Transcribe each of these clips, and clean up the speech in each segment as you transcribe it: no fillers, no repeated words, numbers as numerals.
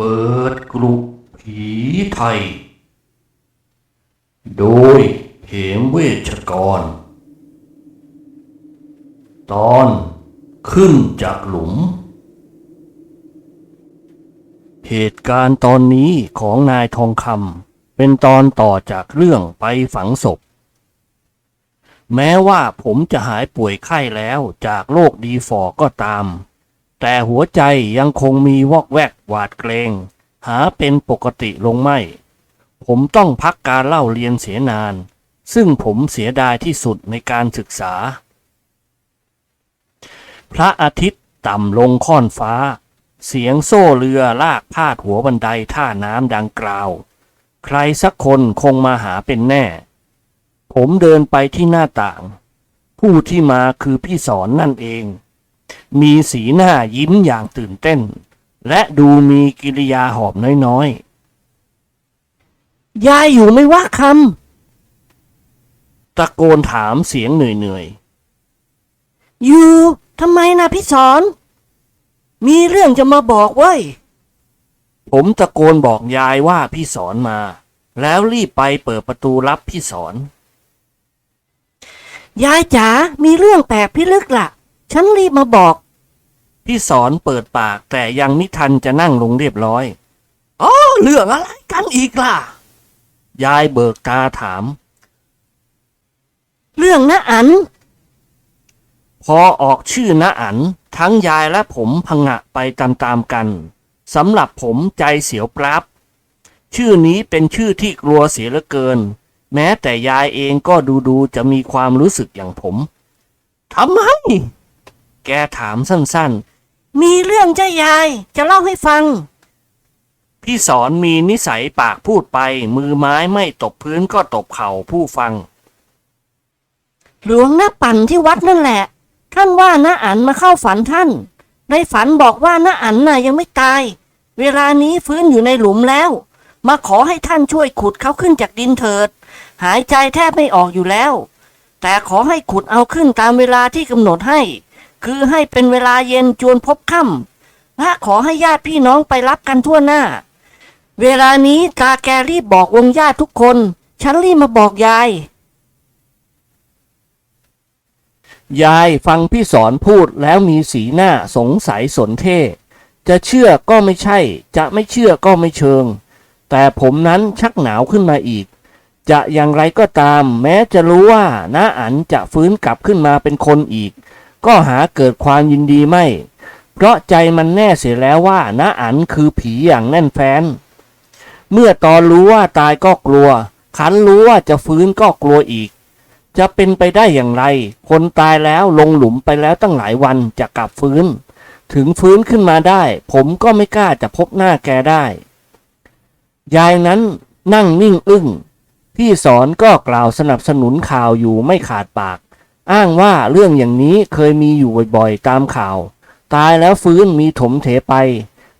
เปิดกรุผีไทยโดยเหมเวชกรตอนขึ้นจากหลุมเหตุการณ์ตอนนี้ของนายทองคำเป็นตอนต่อจากเรื่องไปฝังศพแม้ว่าผมจะหายป่วยไข้แล้วจากโรคดีฟอร์ก็ตามแต่หัวใจยังคงมีวอกแวกหวาดเกรงหาเป็นปกติลงไม่ผมต้องพักการเล่าเรียนเสียนานซึ่งผมเสียดายที่สุดในการศึกษาพระอาทิตย์ต่ำลงค่อนฟ้าเสียงโซ่เรือลากพาดหัวบันไดท่าน้ำดังกล่าวใครสักคนคงมาหาเป็นแน่ผมเดินไปที่หน้าต่างผู้ที่มาคือพี่สอนนั่นเองมีสีหน้ายิ้มอย่างตื่นเต้นและดูมีกิริยาหอบน้อยๆยายอยู่ไม่ว่าคำตะโกนถามเสียงเหนื่อยๆอยู่ทำไมนะพี่สอนมีเรื่องจะมาบอกเว้ยผมตะโกนบอกยายว่าพี่สอนมาแล้วรีบไปเปิดประตูรับพี่สอนยายจ๋ามีเรื่องแปลกพิลึกล่ะฉันรีบมาบอกพี่สอนเปิดปากแต่ยังไม่ทันจะนั่งลงเรียบร้อยอ๋อเรื่องอะไรกันอีกล่ะยายเบิกตาถามเรื่องน้าอันพอออกชื่อน้าอันทั้งยายและผมผงะไปตามๆกันสำหรับผมใจเสียวปรับชื่อนี้เป็นชื่อที่กลัวเสียเหลือเกินแม้แต่ยายเองก็ดูจะมีความรู้สึกอย่างผมทำไมแกถามสั้นๆมีเรื่องจ้ายายจะเล่าให้ฟังพี่สอนมีนิสัยปากพูดไปมือไม้ไม่ตบพื้นก็ตบเข่าผู้ฟังหลวงน้าปั่นที่วัดนั่นแหละท่านว่าน้าอั๋นมาเข้าฝันท่านในฝันบอกว่าน้าอั๋นน่ะยังไม่ตายเวลานี้ฟื้นอยู่ในหลุมแล้วมาขอให้ท่านช่วยขุดเขาขึ้นจากดินเถิดหายใจแทบไม่ออกอยู่แล้วแต่ขอให้ขุดเอาขึ้นตามเวลาที่กำหนดให้คือให้เป็นเวลาเย็นจวนพบค่ำและขอให้ญาติพี่น้องไปรับกันทั่วหน้าเวลานี้ตาแกรีบบอกวงญาติทุกคนฉันรีบมาบอกยายฟังพี่สอนพูดแล้วมีสีหน้าสงสัยสนเท่จะเชื่อก็ไม่ใช่จะไม่เชื่อก็ไม่เชิงแต่ผมนั้นชักหนาวขึ้นมาอีกจะอย่างไรก็ตามแม้จะรู้ว่าน้าอั๋นจะฟื้นกลับขึ้นมาเป็นคนอีกก็หาเกิดความยินดีไม่เพราะใจมันแน่เสียแล้วว่าน้าอั๋นคือผีอย่างแน่นแฟ้นเมื่อตอนรู้ว่าตายก็กลัวขันรู้ว่าจะฟื้นก็กลัวอีกจะเป็นไปได้อย่างไรคนตายแล้วลงหลุมไปแล้วตั้งหลายวันจะกลับฟื้นถึงฟื้นขึ้นมาได้ผมก็ไม่กล้าจะพบหน้าแกได้ยายนั้นนั่งนิ่งอึ้งพี่สอนก็กล่าวสนับสนุนข่าวอยู่ไม่ขาดปากอ้างว่าเรื่องอย่างนี้เคยมีอยู่บ่อยๆตามข่าวตายแล้วฟื้นมีถมเถไป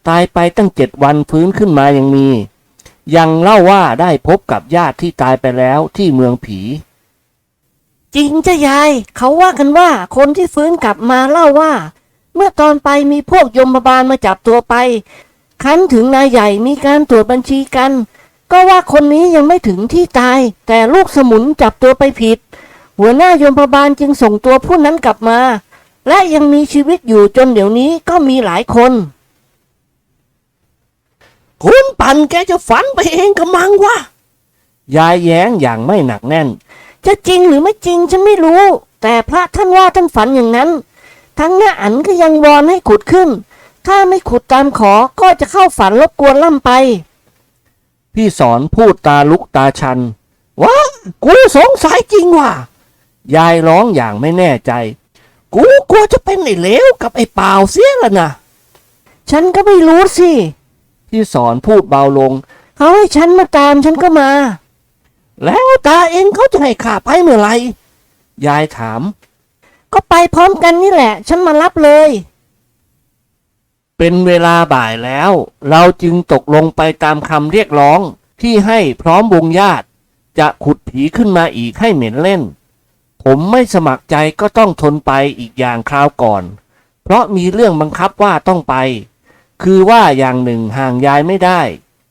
ตายไปตั้ง7 วันฟื้นขึ้นมายังเล่าว่าได้พบกับญาติที่ตายไปแล้วที่เมืองผีจริงจ้ะยายเขาว่ากันว่าคนที่ฟื้นกลับมาเล่าว่าเมื่อตอนไปมีพวกยมบาลมาจับตัวไปคันถึงนายใหญ่มีการตรวจบัญชีกันก็ว่าคนนี้ยังไม่ถึงที่ตายแต่ลูกสมุนจับตัวไปผิดหัวหน้ายมบาลจึงส่งตัวผู้นั้นกลับมาและยังมีชีวิตอยู่จนเดี๋ยวนี้ก็มีหลายคนคุณปั่นแกจะฝันไปเองกำมังวะยายแย้งอย่างไม่หนักแน่นจะจริงหรือไม่จริงฉันไม่รู้แต่พระท่านว่าท่านฝันอย่างนั้นทั้งน้าอั๋นก็ยังวอนให้ขุดขึ้นถ้าไม่ขุดตามขอก็จะเข้าฝันรบกวนล่ำไปพี่สอนพูดตาลุกตาชันว้ากูสงสัยจริงว่ะยายร้องอย่างไม่แน่ใจกูกลัวจะเป็นไอ้เหลวกับไอ้เปล่าเสียละนะฉันก็ไม่รู้สิพี่สอนพูดเบาลงเขาให้ฉันมาตามฉันก็มาแล้วตาเองเขาจะให้ข้าไปเมื่อไหร่ยายถามก็ไปพร้อมกันนี่แหละฉันมารับเลยเป็นเวลาบ่ายแล้วเราจึงตกลงไปตามคำเรียกร้องที่ให้พร้อมวงญาติจะขุดผีขึ้นมาอีกให้เหม็นเล่นผมไม่สมัครใจก็ต้องทนไปอีกอย่างคราวก่อนเพราะมีเรื่องบังคับว่าต้องไป คือว่าอย่างหนึ่งห่างยายไม่ได้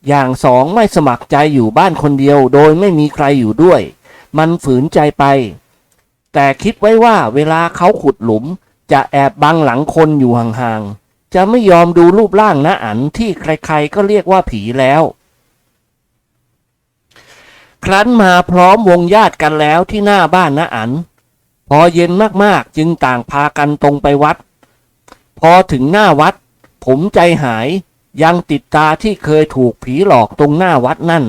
อย่างสองไม่สมัครใจอยู่บ้านคนเดียวโดยไม่มีใครอยู่ด้วยมันฝืนใจไปแต่คิดไว้ว่าเวลาเขาขุดหลุมจะแอบบังหลังคนอยู่ห่างๆจะไม่ยอมดูรูปร่างน้าอั๋นที่ใครๆก็เรียกว่าผีแล้วครั้นมาพร้อมวงญาติกันแล้วที่หน้าบ้านน้าอั๋นพอเย็นมากๆจึงต่างพากันตรงไปวัดพอถึงหน้าวัดผมใจหายยังติดตาที่เคยถูกผีหลอกตรงหน้าวัดนั่น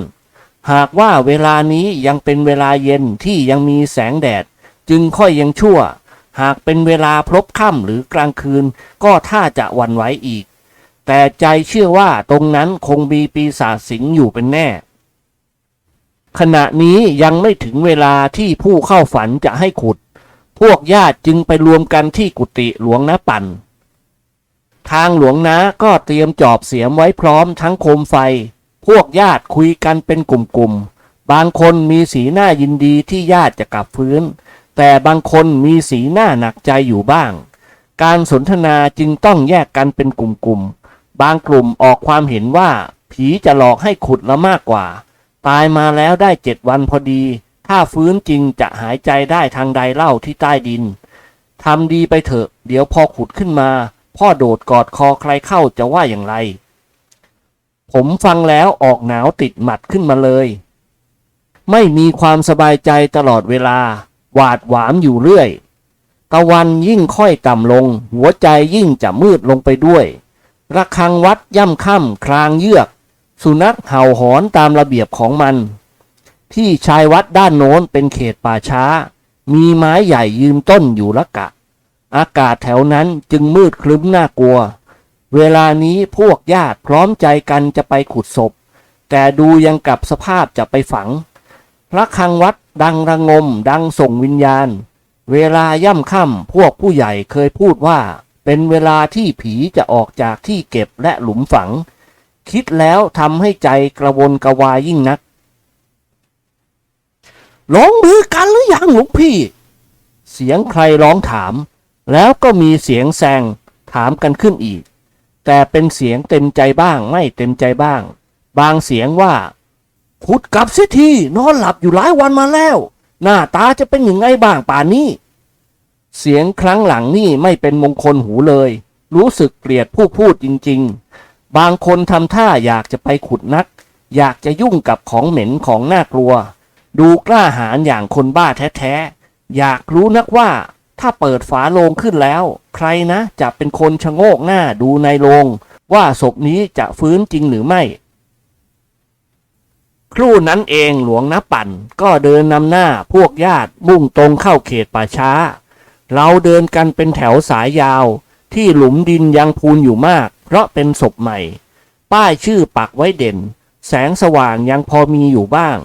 หากว่าเวลานี้ยังเป็นเวลาเย็นที่ยังมีแสงแดดจึงค่อยยังชั่วหากเป็นเวลาพลบค่ำหรือกลางคืนก็ท่าจะหวั่นไหวอีกแต่ใจเชื่อว่าตรงนั้นคงมีปีศาจสิงอยู่เป็นแน่ขณะนี้ยังไม่ถึงเวลาที่ผู้เข้าฝันจะให้ขุดพวกญาติจึงไปรวมกันที่กุฏิหลวงน้าปั่นทางหลวงน้าก็เตรียมจอบเสียมไว้พร้อมทั้งโคมไฟพวกญาติคุยกันเป็นกลุ่มๆบางคนมีสีหน้ายินดีที่ญาติจะกลับฟื้นแต่บางคนมีสีหน้าหนักใจอยู่บ้างการสนทนาจึงต้องแยกกันเป็นกลุ่มๆบางกลุ่มออกความเห็นว่าผีจะหลอกให้ขุดละมากกว่าตายมาแล้วได้7 วันพอดีถ้าฟื้นจริงจะหายใจได้ทางใดเล่าที่ใต้ดินทำดีไปเถอะเดี๋ยวพอขุดขึ้นมาพ่อโดดกอดคอใครเข้าจะว่าอย่างไรผมฟังแล้วออกหนาวติดหมัดขึ้นมาเลยไม่มีความสบายใจตลอดเวลาหวาดหวามอยู่เรื่อยตะวันยิ่งค่อยต่ำลงหัวใจยิ่งจะมืดลงไปด้วยระฆังวัดย่ำค่ำครางเยือกสุนัขเห่าหอนตามระเบียบของมันที่ชายวัดด้านโน้นเป็นเขตป่าช้ามีไม้ใหญ่ยืนต้นอยู่ละกะอากาศแถวนั้นจึงมืดครึ้มน่ากลัวเวลานี้พวกญาติพร้อมใจกันจะไปขุดศพแต่ดูยังกับสภาพจะไปฝังระฆังวัดดังระงมดังส่งวิญญาณเวลาย่ำค่ำพวกผู้ใหญ่เคยพูดว่าเป็นเวลาที่ผีจะออกจากที่เก็บและหลุมฝังคิดแล้วทำให้ใจกระวนกระวายยิ่งนักลงมือกันหรือยังหลวงพี่เสียงใครร้องถามแล้วก็มีเสียงแซงถามกันขึ้นอีกแต่เป็นเสียงเต็มใจบ้างไม่เต็มใจบ้างบางเสียงว่าขุดกลับเสียทีนอนหลับอยู่หลายวันมาแล้วหน้าตาจะเป็นยังไงบ้างป่านนี้เสียงครั้งหลังนี่ไม่เป็นมงคลหูเลยรู้สึกเกลียดผู้พูดจริงๆบางคนทำท่าอยากจะไปขุดนักอยากจะยุ่งกับของเหม็นของน่ากลัวดูกล้าหาญอย่างคนบ้าแท้ๆอยากรู้นักว่าถ้าเปิดฝาโลงขึ้นแล้วใครนะจะเป็นคนชะโงกหน้าดูในโลงว่าศพนี้จะฟื้นจริงหรือไม่ครู่นั้นเองหลวงน้าปั่นก็เดินนำหน้าพวกญาติมุ่งตรงเข้าเขตป่าช้าเราเดินกันเป็นแถวสายยาวที่หลุมดินยังพูนอยู่มากเพราะเป็นศพใหม่ป้ายชื่อปักไว้เด่นแสงสว่างยังพอมีอยู่บ้าง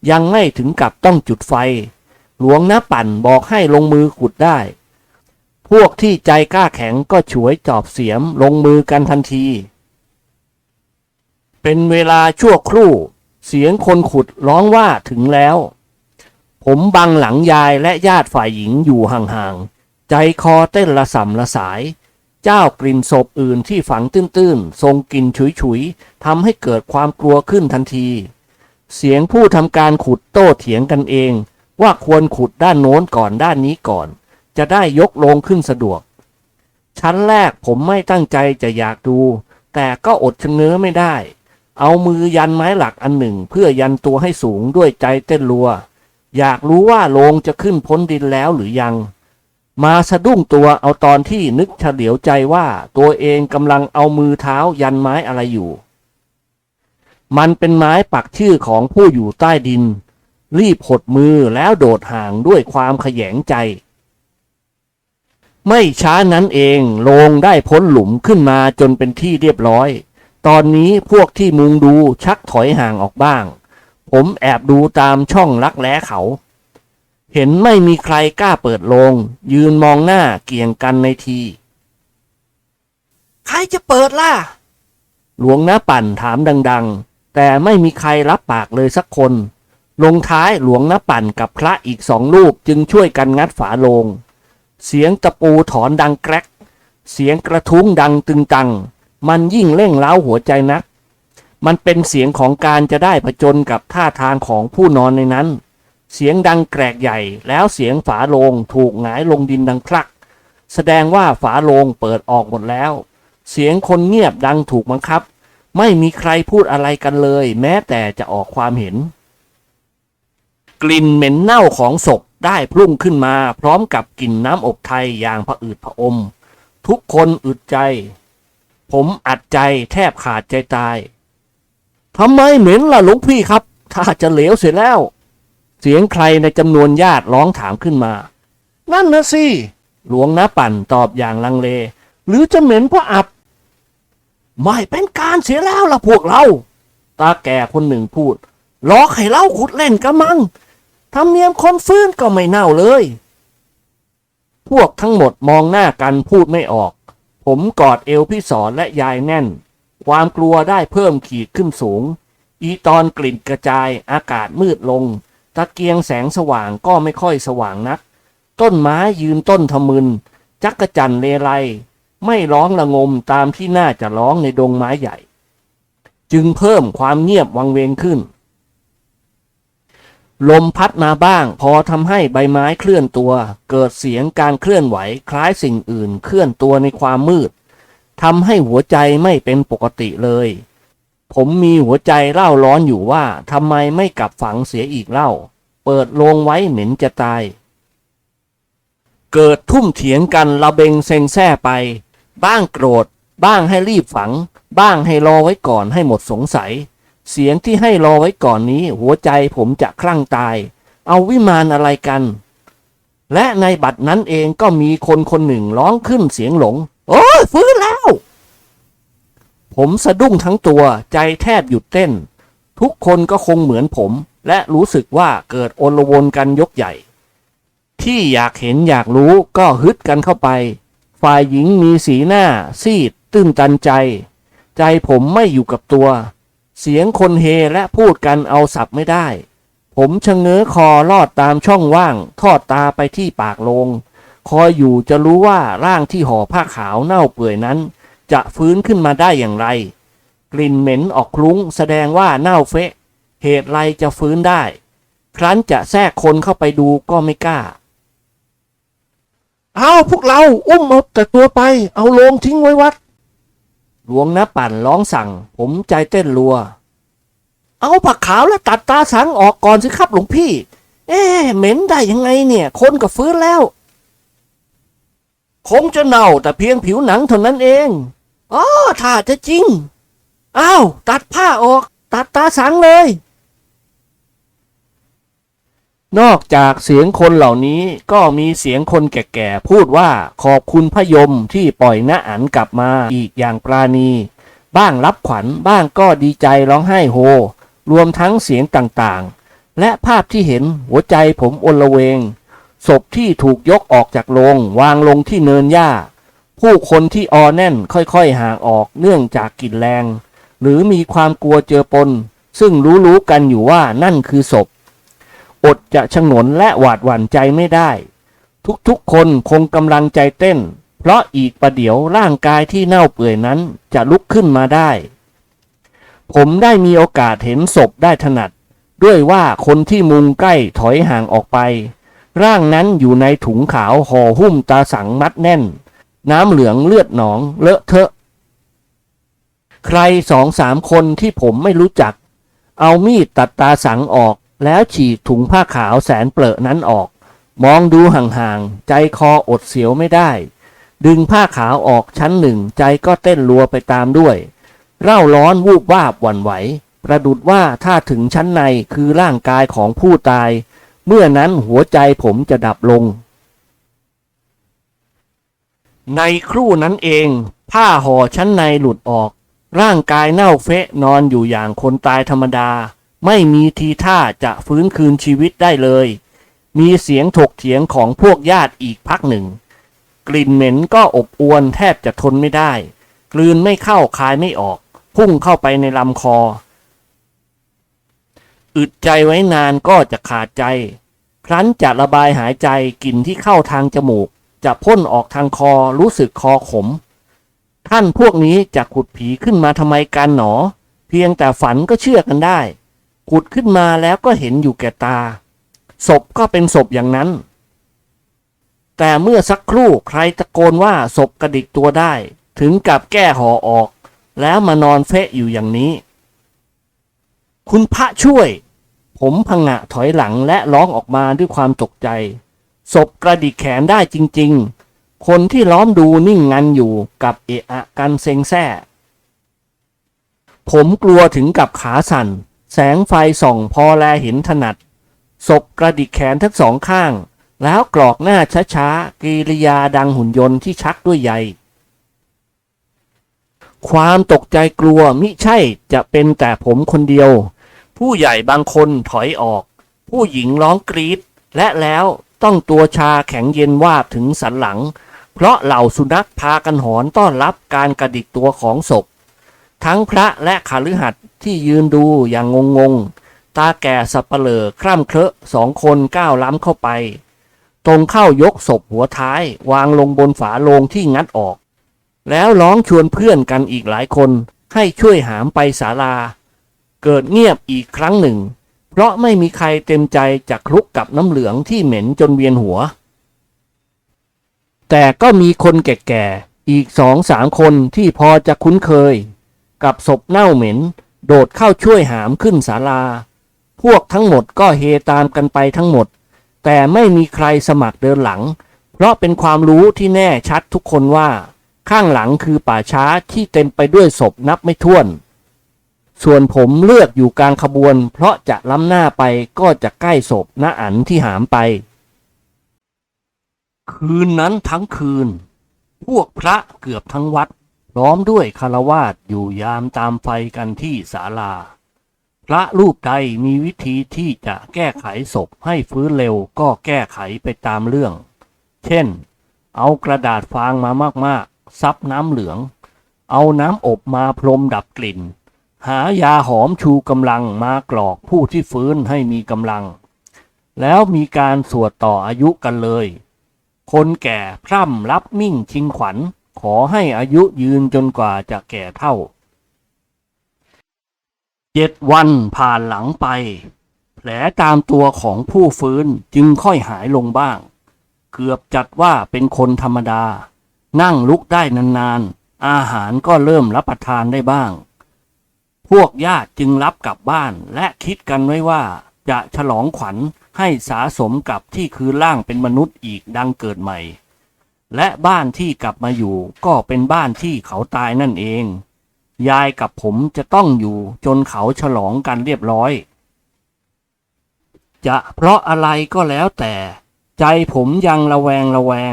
ยังไม่ถึงกับต้องจุดไฟหลวงน้าปั่นบอกให้ลงมือขุดได้พวกที่ใจกล้าแข็งก็ฉวยจอบเสียมลงมือกันทันทีเป็นเวลาชั่วครู่เสียงคนขุดร้องว่าถึงแล้วผมบังหลังยายและญาติฝ่ายหญิงอยู่ห่างๆใจคอเต้นระส่ำระสายเจ้ากลิ่นศพอื่นที่ฝังตื้นๆทรงกลิ่นฉุยๆทำให้เกิดความกลัวขึ้นทันทีเสียงผู้ทำการขุดโต้เถียงกันเองว่าควรขุดด้านโน้นก่อนด้านนี้ก่อนจะได้ยกโลงขึ้นสะดวกชั้นแรกผมไม่ตั้งใจจะอยากดูแต่ก็อดชะเง้อไม่ได้เอามือยันไม้หลักอันหนึ่งเพื่อยันตัวให้สูงด้วยใจเต้นรัวอยากรู้ว่าโลงจะขึ้นพ้นดินแล้วหรือยังมาสะดุ้งตัวเอาตอนที่นึกเฉลียวใจว่าตัวเองกำลังเอามือเท้ายันไม้อะไรอยู่มันเป็นไม้ปักชื่อของผู้อยู่ใต้ดินรีบหดมือแล้วโดดห่างด้วยความขยงใจไม่ช้านั้นเองโลงได้พ้นหลุมขึ้นมาจนเป็นที่เรียบร้อยตอนนี้พวกที่มุงดูชักถอยห่างออกบ้างผมแอบดูตามช่องลักแร้เขาเห็นไม่มีใครกล้าเปิดโลงยืนมองหน้าเกี่ยงกันในทีใครจะเปิดล่ะหลวงน้าปั่นถามดังๆแต่ไม่มีใครรับปากเลยสักคนลงท้ายหลวงน้าปั่นกับพระอีก2 รูปจึงช่วยกันงัดฝาโลงเสียงตะปูถอนดังแกรกเสียงกระทุ้งดังตึงตัง มันยิ่งเร่งเร้าหัวใจนักมันเป็นเสียงของการจะได้ผจญกับท่าทางของผู้นอนในนั้นเสียงดังแกรกใหญ่แล้วเสียงฝาโลงถูกหงายลงดินดังคลักแสดงว่าฝาโลงเปิดออกหมดแล้วเสียงคนเงียบดังถูกบังคับไม่มีใครพูดอะไรกันเลยแม้แต่จะออกความเห็นกลิ่นเหม็นเน่าของศพได้พุ่งขึ้นมาพร้อมกับกลิ่นน้ำอบไทยอย่างผะอืดผะอมทุกคนอึดใจผมอัดใจแทบขาดใจตายทำไมเหม็นล่ะหลวงพี่ครับถ้าจะเหลวเสียแล้วเสียงใครในจำนวนญาติร้องถามขึ้นมานั่นนะสิหลวงน้าปั่นตอบอย่างลังเลหรือจะเหม็นเพราะอับไม่เป็นการเสียแล้วล่ะพวกเราตาแก่คนหนึ่งพูดล้อให้เล่าขุดเล่นกันมั้งธรรมเนียมคนฟื้นก็ไม่เน่าเลยพวกทั้งหมดมองหน้ากันพูดไม่ออกผมกอดเอวพี่สอนและยายแน่นความกลัวได้เพิ่มขีดขึ้นสูงอีตอนกลิ่นกระจายอากาศมืดลงตะเกียงแสงสว่างก็ไม่ค่อยสว่างนักต้นไม้ยืนต้นทะมึนจักจั่นเลไลไม่ร้องระงมตามที่น่าจะร้องในดงไม้ใหญ่จึงเพิ่มความเงียบวังเวงขึ้นลมพัดมาบ้างพอทำให้ใบไม้เคลื่อนตัวเกิดเสียงการเคลื่อนไหวคล้ายสิ่งอื่นเคลื่อนตัวในความมืดทำให้หัวใจไม่เป็นปกติเลยผมมีหัวใจเล่าร้อนอยู่ว่าทำไมไม่กลับฝังเสียอีกเล่าเปิดโลงไว้เหม็นจะตายเกิดทุ่มเถียงกันระเบงเซ็งแซ่ไปบ้างโกรธบ้างให้รีบฝังบ้างให้รอไว้ก่อนให้หมดสงสัยเสียงที่ให้รอไว้ก่อนนี้หัวใจผมจะคลั่งตายเอาวิมานอะไรกันและในบัดนั้นเองก็มีคนคนหนึ่งร้องขึ้นเสียงหลงโอ้ยฟื้นแล้วผมสะดุ้งทั้งตัวใจแทบหยุดเต้นทุกคนก็คงเหมือนผมและรู้สึกว่าเกิดโอลวนกันยกใหญ่ที่อยากเห็นอยากรู้ก็ฮึดกันเข้าไปฝ่ายหญิงมีสีหน้าซีดตื้นตันใจใจผมไม่อยู่กับตัวเสียงคนเฮและพูดกันเอาสับไม่ได้ผมชะเง้อคอลอดตามช่องว่างทอดตาไปที่ปากโลงคอยอยู่จะรู้ว่าร่างที่ห่อผ้าขาวเน่าเปื่อยนั้นจะฟื้นขึ้นมาได้อย่างไรกลิ่นเหม็นออกคลุ้งแสดงว่าเน่าเฟะเหตุไรจะฟื้นได้ครั้นจะแทรกคนเข้าไปดูก็ไม่กล้าเอาพวกเราอุ้มเอาแต่ตัวไปเอาโลงทิ้งไว้วัดหลวงน้าปั่นร้องสั่งผมใจเต้นรัวเอาผักขาวและตัดตาสังออกก่อนสิครับหลวงพี่เหม็นได้ยังไงเนี่ยคนก็ฟื้นแล้วคงจะเน่าแต่เพียงผิวหนังเท่านั้นเองอ๋อถ้าจะจริงอ้าวตัดผ้าออกตัดตาสังเลยนอกจากเสียงคนเหล่านี้ก็มีเสียงคนแก่ๆพูดว่าขอบคุณพยมที่ปล่อยน้าอั๋นกลับมาอีกอย่างปราณีบ้างรับขวัญบ้างก็ดีใจร้องไห้โฮรวมทั้งเสียงต่างๆและภาพที่เห็นหัวใจผมอลเวงศพที่ถูกยกออกจากโรงวางลงที่เนินหญ้าผู้คนที่ออแน่นค่อยๆห่างออกเนื่องจากกลิ่นแรงหรือมีความกลัวเจือปนซึ่งรู้ๆกันอยู่ว่านั่นคือศพอดจะชงนและหวาดหวั่นใจไม่ได้ทุกๆคนคงกำลังใจเต้นเพราะอีกประเดี๋ยวร่างกายที่เน่าเปื่อยนั้นจะลุกขึ้นมาได้ผมได้มีโอกาสเห็นศพได้ถนัดด้วยว่าคนที่มุงใกล้ถอยห่างออกไปร่างนั้นอยู่ในถุงขาวห่อหุ้มตาสังมัดแน่นน้ำเหลืองเลือดหนองเลอะเทอะใคร2-3คนที่ผมไม่รู้จักเอามีดตัดตาสังออกแล้วฉีกถุงผ้าขาวแสนเปรอะนั้นออกมองดูห่างๆใจคออดเสียวไม่ได้ดึงผ้าขาวออกชั้นหนึ่งใจก็เต้นรัวไปตามด้วยเร่าร้อนวูบวาบหวั่นไหวประดุจว่าถ้าถึงชั้นในคือร่างกายของผู้ตายเมื่อนั้นหัวใจผมจะดับลงในครู่นั้นเองผ้าห่อชั้นในหลุดออกร่างกายเน่าเฟะนอนอยู่อย่างคนตายธรรมดาไม่มีทีท่าจะฟื้นคืนชีวิตได้เลยมีเสียงถกเถียงของพวกญาติอีกพักหนึ่งกลิ่นเหม็นก็อบอวนแทบจะทนไม่ได้กลืนไม่เข้าคายไม่ออกพุ่งเข้าไปในลำคออึดใจไว้นานก็จะขาดใจครั้นจะระบายหายใจกลิ่นที่เข้าทางจมูกจะพ่นออกทางคอรู้สึกคอขม ท่านพวกนี้จะขุดผีขึ้นมาทำไมกันหนอเพียงแต่ฝันก็เชื่อกันได้ขุดขึ้นมาแล้วก็เห็นอยู่แก่ตาศพก็เป็นศพอย่างนั้นแต่เมื่อสักครู่ใครตะโกนว่าศพกระดิกตัวได้ถึงกับแก้ห่อออกแล้วมานอนเฟะอยู่อย่างนี้คุณพระช่วยผมผงะถอยหลังและร้องออกมาด้วยความตกใจศพกระดิกแขนได้จริงๆคนที่ล้อมดูนิ่งงันอยู่กับเอะอะกันเซ็งแซ่ผมกลัวถึงกับขาสั่นแสงไฟส่องพอแลเห็นถนัดศพกระดิกแขนทั้งสองข้างแล้วกรอกหน้าช้าๆกิริยาดังหุ่นยนต์ที่ชักด้วยใยความตกใจกลัวมิใช่จะเป็นแต่ผมคนเดียวผู้ใหญ่บางคนถอยออกผู้หญิงร้องกรี๊ดและแล้วต้องตัวชาแข็งเย็นวาบถึงสันหลังเพราะเหล่าสุนัขพากันหอนต้อนรับการกระดิกตัวของศพทั้งพระและคฤหัสถ์ที่ยืนดูอย่างงงๆตาแก่สับเปลือคร่ำเคอะสองคนก้าวล้ำเข้าไปตรงเข้ายกศพหัวท้ายวางลงบนฝาโลงที่งัดออกแล้วร้องชวนเพื่อนกันอีกหลายคนให้ช่วยหามไปศาลาเกิดเงียบอีกครั้งหนึ่งเพราะไม่มีใครเต็มใจจะคลุกกับน้ำเหลืองที่เหม็นจนเวียนหัวแต่ก็มีคนแก่ๆอีก2-3 คนที่พอจะคุ้นเคยกับศพเน่าเหม็นโดดเข้าช่วยหามขึ้นศาลาพวกทั้งหมดก็เฮตามกันไปทั้งหมดแต่ไม่มีใครสมัครเดินหลังเพราะเป็นความรู้ที่แน่ชัดทุกคนว่าข้างหลังคือป่าช้าที่เต็มไปด้วยศพนับไม่ถ้วนส่วนผมเลือกอยู่กลางขบวนเพราะจะล้ำหน้าไปก็จะใกล้ศพน้าอั๋นที่หามไปคืนนั้นทั้งคืนพวกพระเกือบทั้งวัดพร้อมด้วยฆราวาสอยู่ยามตามไฟกันที่ศาลาพระรูปใดมีวิธีที่จะแก้ไขศพให้ฟื้นเร็วก็แก้ไขไปตามเรื่องเช่นเอากระดาษฟางมามากๆซับน้ำเหลืองเอาน้ำอบมาพรมดับกลิ่นหายาหอมชูกำลังมากรอกผู้ที่ฟื้นให้มีกำลังแล้วมีการสวดต่ออายุกันเลยคนแก่พร่ำรับมิ่งชิงขวัญขอให้อายุยืนจนกว่าจะแก่เท่า7 วันผ่านหลังไปแผลตามตัวของผู้ฟื้นจึงค่อยหายลงบ้างเกือบจัดว่าเป็นคนธรรมดานั่งลุกได้นานๆอาหารก็เริ่มรับประทานได้บ้างพวกญาติจึงรับกลับบ้านและคิดกันไว้ว่าจะฉลองขวัญให้สาสมกับที่คืนร่างเป็นมนุษย์อีกดังเกิดใหม่และบ้านที่กลับมาอยู่ก็เป็นบ้านที่เขาตายนั่นเองยายกับผมจะต้องอยู่จนเขาฉลองกันเรียบร้อยจะเพราะอะไรก็แล้วแต่ใจผมยังระแว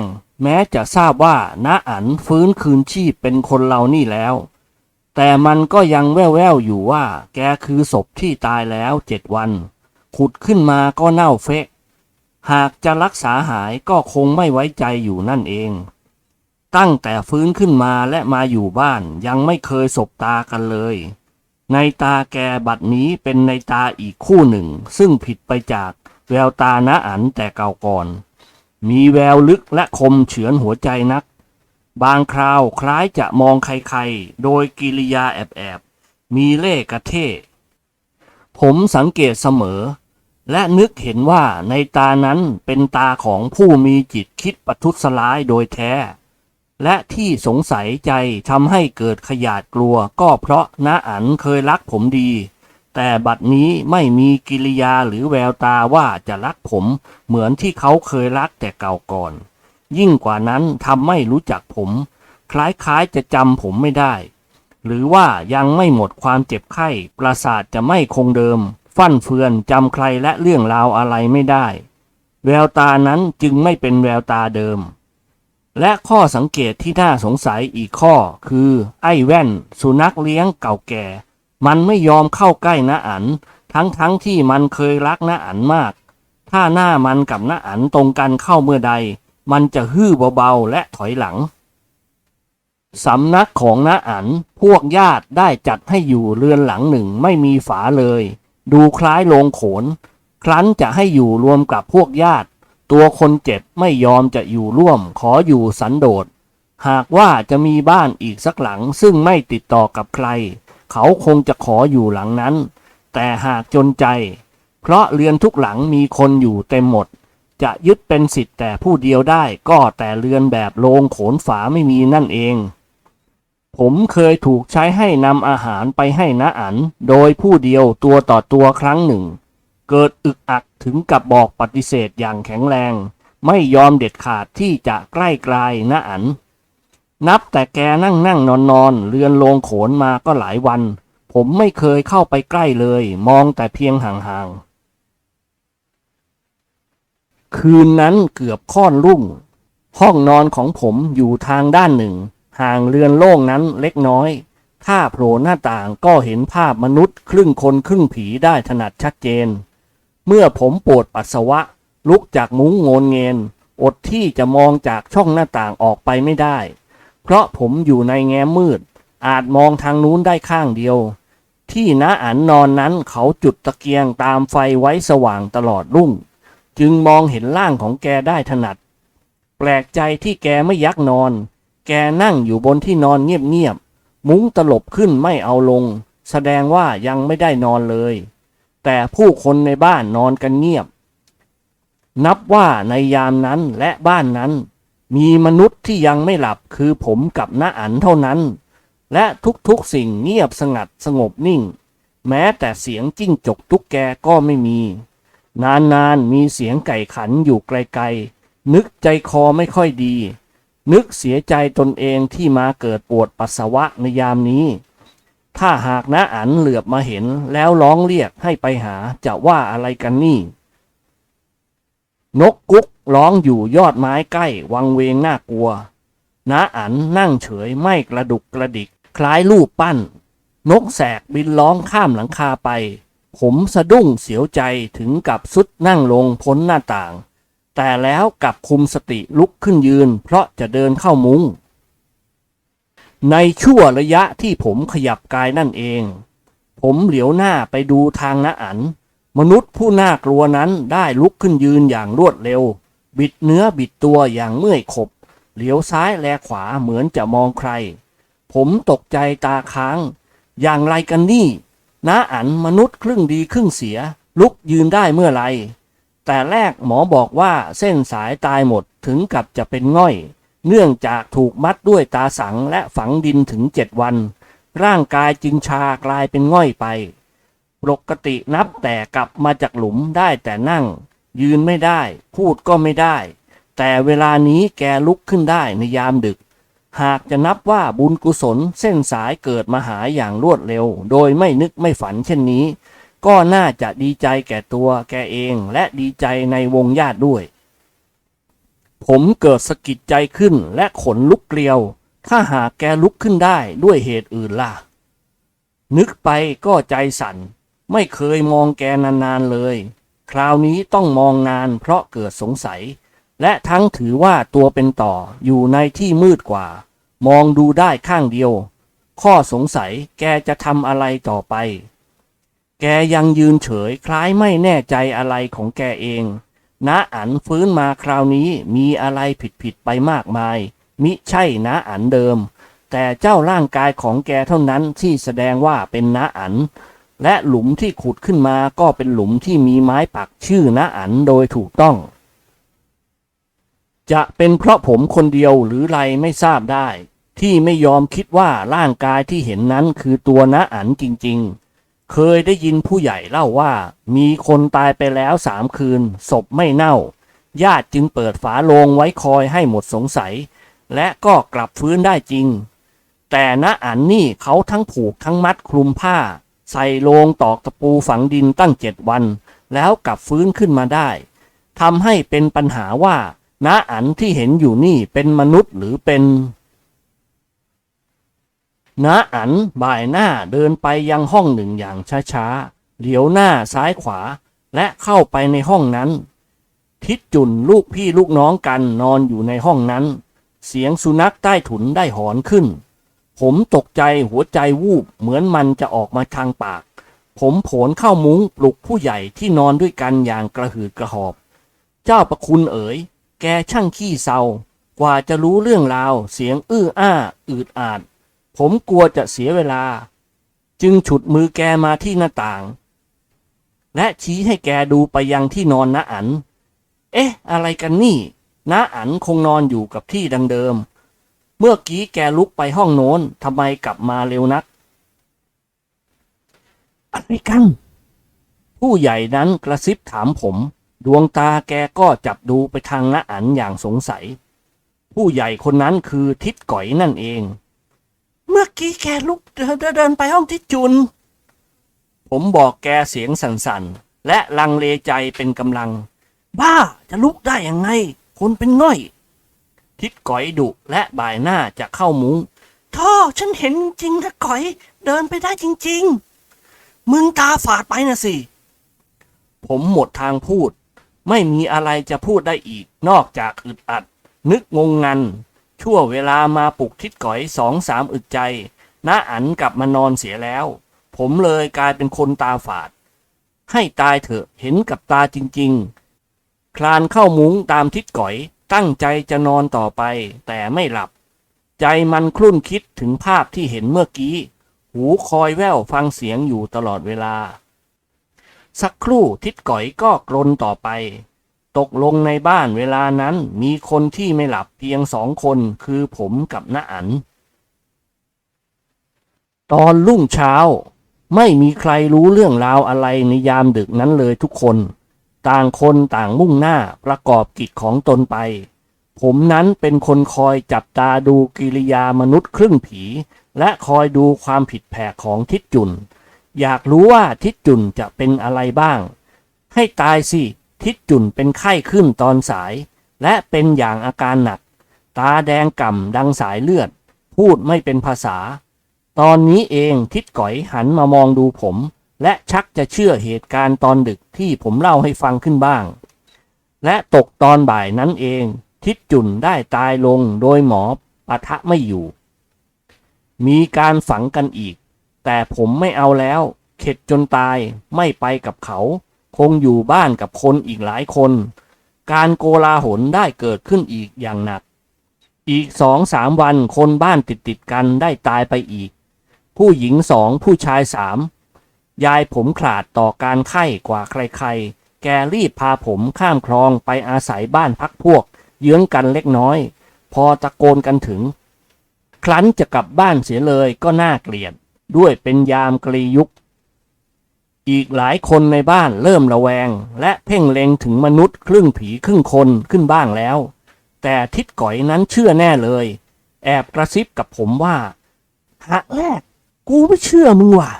งแม้จะทราบว่าน้าอั๋นฟื้นคืนชีพเป็นคนเรานี่แล้วแต่มันก็ยังแว่วๆอยู่ว่าแกคือศพที่ตายแล้ว7 วันขุดขึ้นมาก็เน่าเฟะหากจะรักษาหายก็คงไม่ไว้ใจอยู่นั่นเองตั้งแต่ฟื้นขึ้นมาและมาอยู่บ้านยังไม่เคยสบตากันเลยในตาแกบัดนี้เป็นในตาอีกคู่หนึ่งซึ่งผิดไปจากแววตาน้าอั๋นแต่เก่าก่อนมีแววลึกและคมเฉือนหัวใจนักบางคราวคล้ายจะมองใครๆโดยกิริยาแอบมีเล่ห์กระเท่ผมสังเกตเสมอและนึกเห็นว่าในตานั้นเป็นตาของผู้มีจิตคิดประทุษร้ายโดยแท้และที่สงสัยใจทำให้เกิดขยาดกลัวก็เพราะน้าอั๋นเคยรักผมดีแต่บัดนี้ไม่มีกิริยาหรือแววตาว่าจะรักผมเหมือนที่เขาเคยรักแต่เก่าก่อนยิ่งกว่านั้นทำไม่รู้จักผมคล้ายๆจะจำผมไม่ได้หรือว่ายังไม่หมดความเจ็บไข้ประสาทจะไม่คงเดิมฟั่นเฟือนจำใครและเรื่องราวอะไรไม่ได้แววตานั้นจึงไม่เป็นแววตาเดิมและข้อสังเกตที่น่าสงสัยอีกข้อคือไอ้แว่นสุนัขเลี้ยงเก่าแก่มันไม่ยอมเข้าใกล้น้าอั๋นทั้งที่มันเคยรักน้าอั๋นมากถ้าหน้ามันกับน้าอั๋นตรงกันเข้าเมื่อใดมันจะฮื้อเบาๆและถอยหลังสำนักของน้าอั๋นพวกญาติได้จัดให้อยู่เรือนหลังหนึ่งไม่มีฝาเลยดูคล้ายโรงโขนครั้นจะให้อยู่รวมกับพวกญาติตัวคนเจ็บไม่ยอมจะอยู่ร่วมขออยู่สันโดษ หากว่าจะมีบ้านอีกสักหลังซึ่งไม่ติดต่อกับใครเขาคงจะขออยู่หลังนั้นแต่หากจนใจเพราะเรือนทุกหลังมีคนอยู่เต็มหมดจะยึดเป็นสิทธิ์แต่ผู้เดียวได้ก็แต่เรือนแบบโลงโขนฝาไม่มีนั่นเองผมเคยถูกใช้ให้นำอาหารไปให้น้าอั๋นโดยผู้เดียวตัวต่อตัวครั้งหนึ่งเกิดอึกอักถึงกับบอกปฏิเสธอย่างแข็งแรงไม่ยอมเด็ดขาดที่จะใกล้ไกลน้าอั๋นนับแต่แกนั่งนอนเรือนโลงโขนมาก็หลายวันผมไม่เคยเข้าไปใกล้เลยมองแต่เพียงห่างๆคืนนั้นเกือบค่อนรุ่งห้องนอนของผมอยู่ทางด้านหนึ่งห่างเรือนโล่งนั้นเล็กน้อยถ้าโผล่หน้าต่างก็เห็นภาพมนุษย์ครึ่งคนครึ่งผีได้ถนัดชัดเจนเมื่อผมปวดปัสสาวะลุกจากมุ้งโงนเงนอดที่จะมองจากช่องหน้าต่างออกไปไม่ได้เพราะผมอยู่ในแง้มมืดอาจมองทางนู้นได้ข้างเดียวที่น้าอั๋นนอนนั้นเขาจุดตะเกียงตามไฟไว้สว่างตลอดรุ่งจึงมองเห็นร่างของแกได้ถนัดแปลกใจที่แกไม่ยักนอนแกนั่งอยู่บนที่นอนเงียบๆมุ้งตลบขึ้นไม่เอาลงแสดงว่ายังไม่ได้นอนเลยแต่ผู้คนในบ้านนอนกันเงียบนับว่าในยามนั้นและบ้านนั้นมีมนุษย์ที่ยังไม่หลับคือผมกับน้าอั๋นเท่านั้นและทุกๆสิ่งเงียบสงัดสงบนิ่งแม้แต่เสียงจิ้งจกตุ๊กแกก็ไม่มีนานๆมีเสียงไก่ขันอยู่ไกลๆนึกใจคอไม่ค่อยดีนึกเสียใจตนเองที่มาเกิดปวดปัสสาวะในยามนี้ถ้าหากน้าอั๋นเหลือบมาเห็นแล้วร้องเรียกให้ไปหาจะว่าอะไรกันนี่นกกุ๊กร้องอยู่ยอดไม้ใกล้วังเวงน่ากลัวน้าอั๋นนั่งเฉยไม่กระดุกกระดิกคล้ายรูปปั้นนกแสกบินร้องข้ามหลังคาไปผมสะดุ้งเสียวใจถึงกับสุดนั่งลงพ้นหน้าต่างแต่แล้วกลับคุมสติลุกขึ้นยืนเพราะจะเดินเข้ามุ้งในชั่วระยะที่ผมขยับกายนั่นเองผมเหลียวหน้าไปดูทางน้าอั๋นมนุษย์ผู้น่ากลัวนั้นได้ลุกขึ้นยืนอย่างรวดเร็วบิดเนื้อบิดตัวอย่างเมื่อยขบเหลียวซ้ายแลขวาเหมือนจะมองใครผมตกใจตาค้างอย่างไรกันนี่น้าอั๋นมนุษย์ครึ่งดีครึ่งเสียลุกยืนได้เมื่อไรแต่แรกหมอบอกว่าเส้นสายตายหมดถึงกับจะเป็นง่อยเนื่องจากถูกมัดด้วยตาสังและฝังดินถึง7 วันร่างกายจึงชากลายเป็นง่อยไปปกตินับแต่กลับมาจากหลุมได้แต่นั่งยืนไม่ได้พูดก็ไม่ได้แต่เวลานี้แกลุกขึ้นได้ในยามดึกหากจะนับว่าบุญกุศลเส้นสายเกิดมาหาอย่างรวดเร็วโดยไม่นึกไม่ฝันเช่นนี้ก็น่าจะดีใจแก่ตัวแกเองและดีใจในวงญาติด้วยผมเกิดสะกิดใจขึ้นและขนลุกเกลียวถ้าหากแกลุกขึ้นได้ด้วยเหตุอื่นล่ะนึกไปก็ใจสั่นไม่เคยมองแกนานๆเลยคราวนี้ต้องมองนานเพราะเกิดสงสัยและทั้งถือว่าตัวเป็นต่ออยู่ในที่มืดกว่ามองดูได้ข้างเดียวข้อสงสัยแกจะทำอะไรต่อไปแกยังยืนเฉยคล้ายไม่แน่ใจอะไรของแกเองน้าอั๋นฟื้นมาคราวนี้มีอะไรผิดไปมากมายมิใช่น้าอั๋นเดิมแต่เจ้าร่างกายของแกเท่านั้นที่แสดงว่าเป็นน้าอั๋นและหลุมที่ขุดขึ้นมาก็เป็นหลุมที่มีไม้ปักชื่อน้าอั๋นโดยถูกต้องจะเป็นเพราะผมคนเดียวหรือไรไม่ทราบได้ที่ไม่ยอมคิดว่าร่างกายที่เห็นนั้นคือตัวน้าอั๋นจริงๆเคยได้ยินผู้ใหญ่เล่าว่ามีคนตายไปแล้ว3 คืนศพไม่เน่าญาติจึงเปิดฝาโลงไว้คอยให้หมดสงสัยและก็กลับฟื้นได้จริงแต่น้าอั๋นนี่เขาทั้งผูกทั้งมัดคลุมผ้าใส่โลงตอกตะปูฝังดินตั้ง7 วันแล้วกลับฟื้นขึ้นมาได้ทำให้เป็นปัญหาว่าน้าอั๋นที่เห็นอยู่นี่เป็นมนุษย์หรือเป็นน้าอั๋นบ่ายหน้าเดินไปยังห้องหนึ่งอย่างช้าๆเหลียวหน้าซ้ายขวาและเข้าไปในห้องนั้นทิดจุ่นลูกพี่ลูกน้องกันนอนอยู่ในห้องนั้นเสียงสุนัขใต้ถุนได้หอนขึ้นผมตกใจหัวใจวูบเหมือนมันจะออกมาทางปากผมโผล่เข้ามุ้งปลุกผู้ใหญ่ที่นอนด้วยกันอย่างกระหืดกระหอบเจ้าประคุณเอ๋ยแกช่างขี้เศร้า กว่าจะรู้เรื่องราวเสียงอื้ออ้าอืดอาดผมกลัวจะเสียเวลาจึงฉุดมือแกมาที่หน้าต่างและชี้ให้แกดูไปยังที่นอนน้าอั๋นเอ๊ะอะไรกันนี่น้าอั๋นคงนอนอยู่กับที่ดังเดิมเมื่อกี้แกลุกไปห้องโน้นทำไมกลับมาเร็วนักอะไรกันผู้ใหญ่นั้นกระซิบถามผมดวงตาแกก็จับดูไปทางน้าอั๋นอย่างสงสัยผู้ใหญ่คนนั้นคือทิดก๋อยนั่นเองเมื่อกี้แกลุกเดินไปห้องทิดจุนผมบอกแกเสียงสั่นๆและลังเลใจเป็นกำลังบ้าจะลุกได้ยังไงคนเป็นง่อยทิดก๋อยดุและบ่ายหน้าจะเข้ามุ้งท่อฉันเห็นจริงนะก๋อยเดินไปได้จริงๆมึงตาฝาดไปนะสิผมหมดทางพูดไม่มีอะไรจะพูดได้อีกนอกจากอึดอัดนึกงงงันชั่วเวลามาปลุกทิดก๋อย2-3อึดใจน้าอั๋นกลับมานอนเสียแล้วผมเลยกลายเป็นคนตาฝาดให้ตายเถอะเห็นกับตาจริงๆคลานเข้ามุ้งตามทิดก๋อยตั้งใจจะนอนต่อไปแต่ไม่หลับใจมันคลุ่นคิดถึงภาพที่เห็นเมื่อกี้หูคอยแว่วฟังเสียงอยู่ตลอดเวลาสักครู่ทิดก๋อยก็กรนต่อไปตกลงในบ้านเวลานั้นมีคนที่ไม่หลับเพียง2 คนคือผมกับน้าอั๋นตอนรุ่งเช้าไม่มีใครรู้เรื่องราวอะไรในยามดึกนั้นเลยทุกคนต่างคนต่างมุ่งหน้าประกอบกิจของตนไปผมนั้นเป็นคนคอยจับตาดูกิริยามนุษย์ครึ่งผีและคอยดูความผิดแผกของทิดจุนอยากรู้ว่าทิดจุนจะเป็นอะไรบ้างให้ตายสิทิดจุนเป็นไข้ขึ้นตอนสายและเป็นอย่างอาการหนักตาแดงก่ำดังสายเลือดพูดไม่เป็นภาษาตอนนี้เองทิดก๋อยหันมามองดูผมและชักจะเชื่อเหตุการณ์ตอนดึกที่ผมเล่าให้ฟังขึ้นบ้างและตกตอนบ่ายนั้นเองทิดจุนได้ตายลงโดยหมอปะทะไม่อยู่มีการฝังกันอีกแต่ผมไม่เอาแล้วเข็ดจนตายไม่ไปกับเขาคงอยู่บ้านกับคนอีกหลายคนการโกลาหลได้เกิดขึ้นอีกอย่างหนักอีก2-3 วันคนบ้านติดกันได้ตายไปอีกผู้หญิง2ผู้ชาย3ยายผมขลาดต่อการไข้กว่าใครๆแกรีบพาผมข้ามคลองไปอาศัยบ้านพักพวกเยื้องกันเล็กน้อยพอตะโกนกันถึงครั้นจะกลับบ้านเสียเลยก็น่าเกลียดด้วยเป็นยามกลียุคอีกหลายคนในบ้านเริ่มระแวงและเพ่งเล็งถึงมนุษย์ครึ่งผีครึ่งคนขึ้นบ้างแล้วแต่ทิดก๋อยนั้นเชื่อแน่เลยแอบกระซิบกับผมว่าหะแรกกูไม่เชื่อมึงว่ะ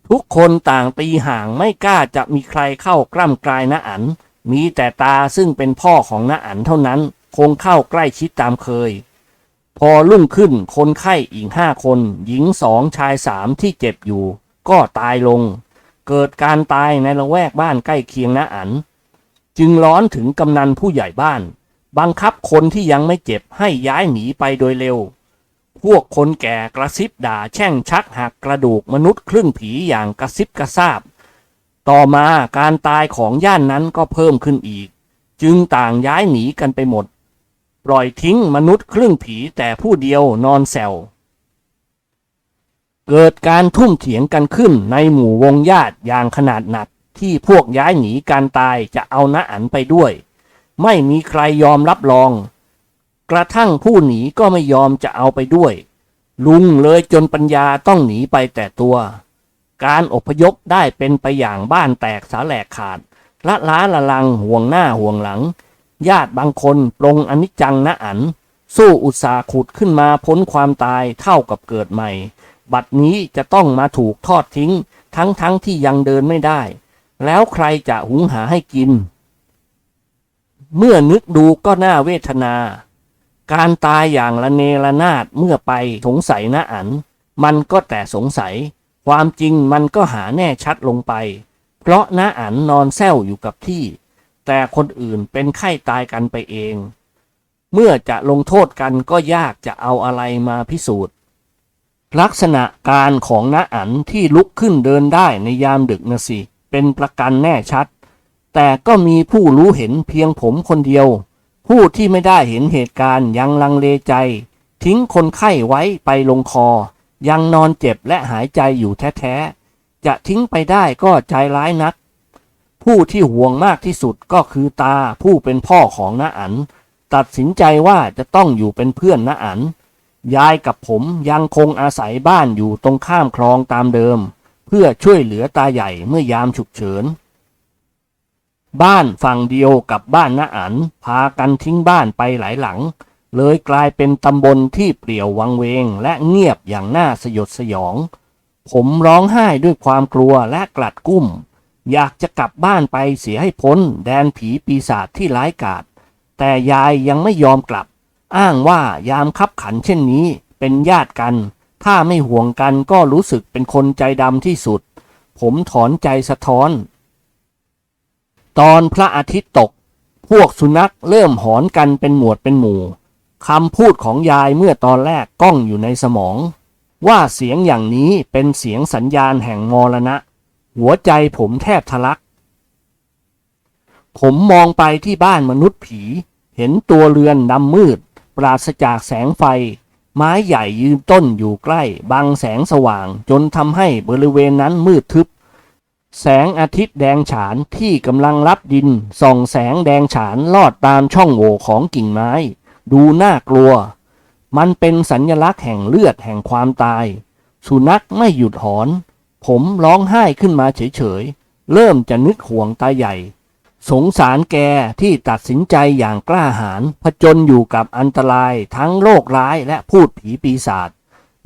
ทุกคนต่างตีห่างไม่กล้าจะมีใครเข้ากล้ำกลายน้าอั๋นมีแต่ตาซึ่งเป็นพ่อของน้าอั๋นเท่านั้นคงเข้าใกล้ชิดตามเคยพอรุ่งขึ้นคนไข้อีก5 คนหญิง2ชาย3ที่เจ็บอยู่ก็ตายลงเกิดการตายในละแวกบ้านใกล้เคียงน้าอั๋นจึงร้อนถึงกำนันผู้ใหญ่บ้านบังคับคนที่ยังไม่เจ็บให้ย้ายหนีไปโดยเร็วพวกคนแก่กระซิบด่าแช่งชักหักกระดูกมนุษย์ครึ่งผีอย่างกระซิบกระซาบต่อมาการตายของย่านนั้นก็เพิ่มขึ้นอีกจึงต่างย้ายหนีกันไปหมดปล่อยทิ้งมนุษย์ครึ่งผีแต่ผู้เดียวนอนแซวเกิดการทุ่มเถียงกันขึ้นในหมู่วงญาติอย่างขนาดหนักที่พวกย้ายหนีการตายจะเอาน้าอั๋นไปด้วยไม่มีใครยอมรับรองกระทั่งผู้หนีก็ไม่ยอมจะเอาไปด้วยลุงเลยจนปัญญาต้องหนีไปแต่ตัวการอพยพได้เป็นไปอย่างบ้านแตกสาแหลกขาดละล้าละลังห่วงหน้าห่วงหลังญาติบางคนปรงอนิจจังน้าอั๋นสู้อุตสาห์ขุดขึ้นมาพ้นความตายเท่ากับเกิดใหม่บัดนี้จะต้องมาถูกทอดทิ้งทั้งที่ยังเดินไม่ได้แล้วใครจะหุงหาให้กินเมื่อนึกดูก็น่าเวทนาการตายอย่างละเนระนาดเมื่อไปสงสัยน้าอั๋นมันก็แต่สงสัยความจริงมันก็หาแน่ชัดลงไปเพราะน้าอั๋นนอนแซวอยู่กับที่แต่คนอื่นเป็นไข้ตายกันไปเองเมื่อจะลงโทษกันก็ยากจะเอาอะไรมาพิสูจน์ลักษณะการของน้าอั๋นที่ลุกขึ้นเดินได้ในยามดึกนะสิเป็นประกันแน่ชัดแต่ก็มีผู้รู้เห็นเพียงผมคนเดียว ผู้ที่ไม่ได้เห็นเหตุการณ์ยังลังเลใจทิ้งคนไข้ไว้ไปลงคอยังนอนเจ็บและหายใจอยู่แท้ๆจะทิ้งไปได้ก็ใจร้ายนักผู้ที่ห่วงมากที่สุดก็คือตาผู้เป็นพ่อของน้าอั๋นตัดสินใจว่าจะต้องอยู่เป็นเพื่อนน้าอั๋นยายกับผมยังคงอาศัยบ้านอยู่ตรงข้ามคลองตามเดิมเพื่อช่วยเหลือตาใหญ่เมื่อยามฉุกเฉินบ้านฝั่งเดียวกับบ้านน้าอั๋นพากันทิ้งบ้านไปหลายหลังเลยกลายเป็นตำบลที่เปลี่ยววังเวงและเงียบอย่างน่าสยดสยองผมร้องไห้ด้วยความกลัวและกลัดกุ้มอยากจะกลับบ้านไปเสียให้พ้นแดนผีปีศาจที่ร้ายกาจแต่ยายยังไม่ยอมกลับอ้างว่ายามคับขันเช่นนี้เป็นญาติกันถ้าไม่ห่วงกันก็รู้สึกเป็นคนใจดำที่สุดผมถอนใจสะท้อนตอนพระอาทิตย์ตกพวกสุนัขเริ่มหอนกันเป็นหมวดเป็นหมู่คำพูดของยายเมื่อตอนแรกก้องอยู่ในสมองว่าเสียงอย่างนี้เป็นเสียงสัญญาณแห่งมรณะหัวใจผมแทบทะลักผมมองไปที่บ้านมนุษย์ผีเห็นตัวเรือนดำมืดปราศจากแสงไฟไม้ใหญ่ยืนต้นอยู่ใกล้บังแสงสว่างจนทำให้บริเวณนั้นมืดทึบแสงอาทิตย์แดงฉานที่กำลังรับดินส่องแสงแดงฉานลอดตามช่องโหว่ของกิ่งไม้ดูน่ากลัวมันเป็นสัญลักษณ์แห่งเลือดแห่งความตายสุนัขไม่หยุดหอนผมร้องไห้ขึ้นมาเฉยๆเริ่มจะนึกห่วงตาใหญ่สงสารแกที่ตัดสินใจอย่างกล้าหาญผจญอยู่กับอันตรายทั้งโรคร้ายและพูดผีปีศาจ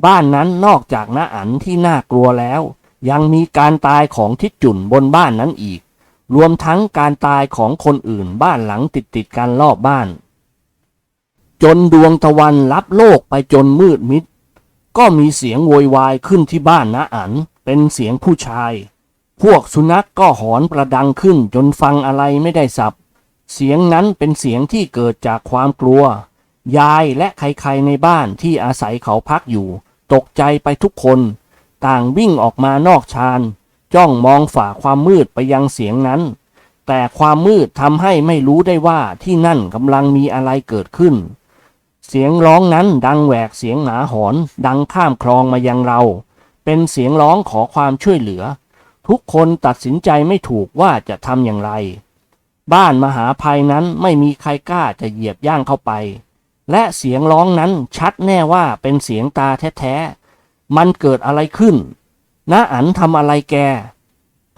บ้านนั้นนอกจากน้าอั๋นที่น่ากลัวแล้วยังมีการตายของทิดจุ่นบนบ้านนั้นอีกรวมทั้งการตายของคนอื่นบ้านหลังติดกันรอบบ้านจนดวงตะวันลับโลกไปจนมืดมิดก็มีเสียงโวยวายขึ้นที่บ้านน้าอั๋นเป็นเสียงผู้ชายพวกสุนัขก็หอนประดังขึ้นจนฟังอะไรไม่ได้สับเสียงนั้นเป็นเสียงที่เกิดจากความกลัวยายและใครๆในบ้านที่อาศัยเขาพักอยู่ตกใจไปทุกคนต่างวิ่งออกมานอกชานจ้องมองฝ่าความมืดไปยังเสียงนั้นแต่ความมืดทำให้ไม่รู้ได้ว่าที่นั่นกำลังมีอะไรเกิดขึ้นเสียงร้องนั้นดังแหวกเสียงหมาหอนดังข้ามคลองมายังเราเป็นเสียงร้องขอความช่วยเหลือทุกคนตัดสินใจไม่ถูกว่าจะทำอย่างไรบ้านมหาภัยนั้นไม่มีใครกล้าจะเหยียบย่างเข้าไปและเสียงร้องนั้นชัดแน่ว่าเป็นเสียงตาแท้ๆมันเกิดอะไรขึ้นน้าอั๋นทำอะไรแก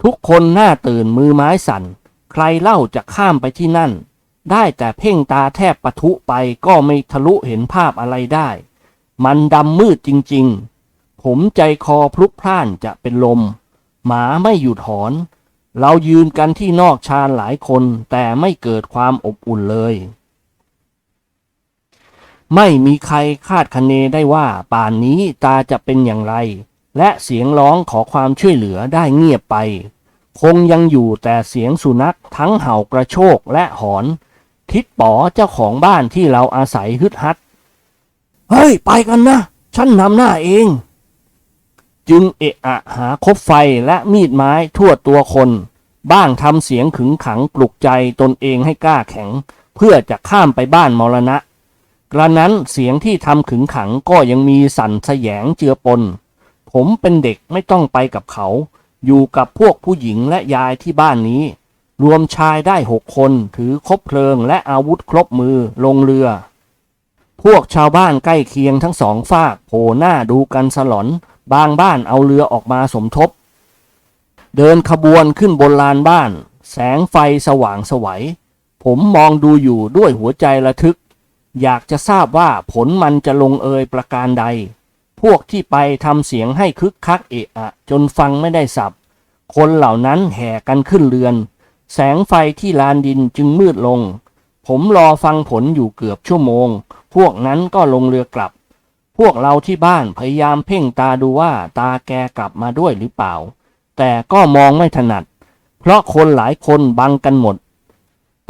ทุกคนหน้าตื่นมือไม้สั่นใครเล่าจะข้ามไปที่นั่นได้แต่เพ่งตาแทบปะทุไปก็ไม่ทะลุเห็นภาพอะไรได้มันดำมืดจริงๆผมใจคอพลุกพล่านจะเป็นลมหมาไม่หยุดหอนเรายืนกันที่นอกชานหลายคนแต่ไม่เกิดความอบอุ่นเลยไม่มีใครคาดคะเนได้ว่าป่านนี้ตาจะเป็นอย่างไรและเสียงร้องขอความช่วยเหลือได้เงียบไปคงยังอยู่แต่เสียงสุนัขทั้งเห่ากระโชกและหอนทิดป๋อเจ้าของบ้านที่เราอาศัยฮึดฮัดเฮ้ยไปกันนะฉันนำหน้าเองจึงเอะอะหาคบไฟและมีดไม้ทั่วตัวคนบ้างทำเสียงขึงขังปลุกใจตนเองให้กล้าแข็งเพื่อจะข้ามไปบ้านมรณะกระนั้นเสียงที่ทำขึงขังก็ยังมีสั่นแสยงเจือปนผมเป็นเด็กไม่ต้องไปกับเขาอยู่กับพวกผู้หญิงและยายที่บ้านนี้รวมชายได้6 คนถือคบเพลิงและอาวุธครบมือลงเรือพวกชาวบ้านใกล้เคียงทั้ง2 ฝากโผล่หน้าดูกันสลอนบางบ้านเอาเรือออกมาสมทบเดินขบวนขึ้นบนลานบ้านแสงไฟสว่างไสวผมมองดูอยู่ด้วยหัวใจระทึกอยากจะทราบว่าผลมันจะลงเอยประการใดพวกที่ไปทำเสียงให้คึกคักเอะอะจนฟังไม่ได้สับคนเหล่านั้นแห่กันขึ้นเรือนแสงไฟที่ลานดินจึงมืดลงผมรอฟังผลอยู่เกือบชั่วโมงพวกนั้นก็ลงเรือกลับพวกเราที่บ้านพยายามเพ่งตาดูว่าตาแกกลับมาด้วยหรือเปล่าแต่ก็มองไม่ถนัดเพราะคนหลายคนบังกันหมด